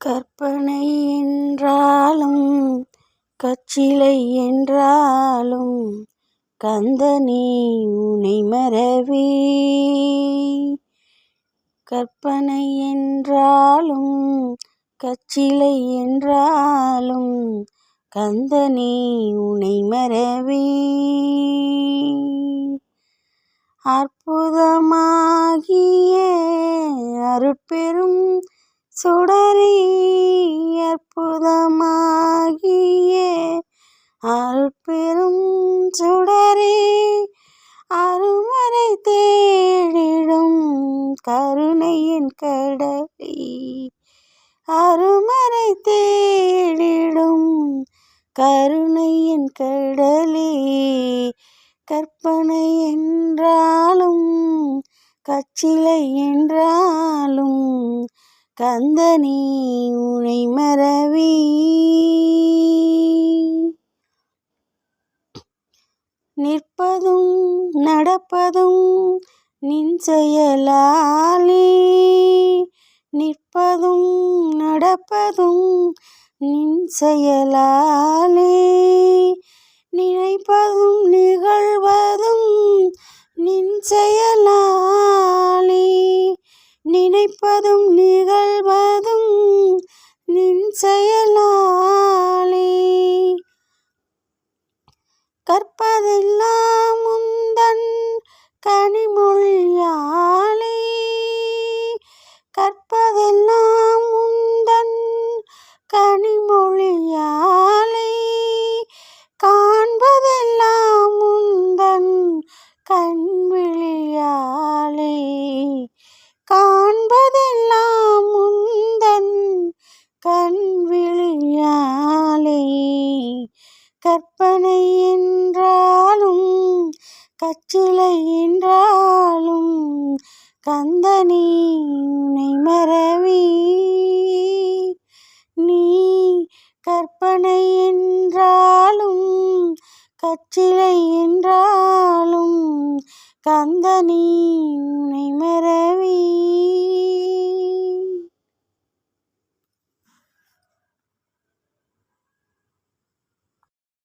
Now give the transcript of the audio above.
கற்பனை என்றாலும் கச்சிலை என்றாலும் கந்தனே உனை மறவே. கற்பனை என்றாலும் கச்சிலை என்றாலும் கந்தனே உனை மறவே. அற்புதமாகிய அருட்பெரும் சுடரே, அற்புதமாகிய அருட்பெரும் சுடரே, அருமறை தேடிடும் கருணையின் கடலே, அருமறை தேடிடும் கருணையின் கடலே. கற்பனை என்றாலும் கச்சிலை என்றாலும் கந்தனே உனை மறவே. நிற்பதும் நடப்பதும் நின் செயலாலே, நிற்பதும் நடப்பதும் நின் செயலாலே, நினைப்பதும் நிகழ்வதும் நின் செயலாலே, நினைப்பதும் நிகழ்வதும் நின் செயலாலே. கற்பதெல்லாம் உந்தன் கனிமொழியாலே, கற்பதெல்லாம் உந்தன் கனிமொழியாலே, காண்பதெல்லாம் உந்தன் கண்விழியாலே, காண்பதெல்லாம் உந்தன் கண்விழியாலே. கற்பனை என்றாலும் கச்சிலை என்றாலும் கந்தனே உனை மறவே. நீ கற்பனை என்றாலும் கச்சிலை என்றாலும் கந்தனே உனை மறவே.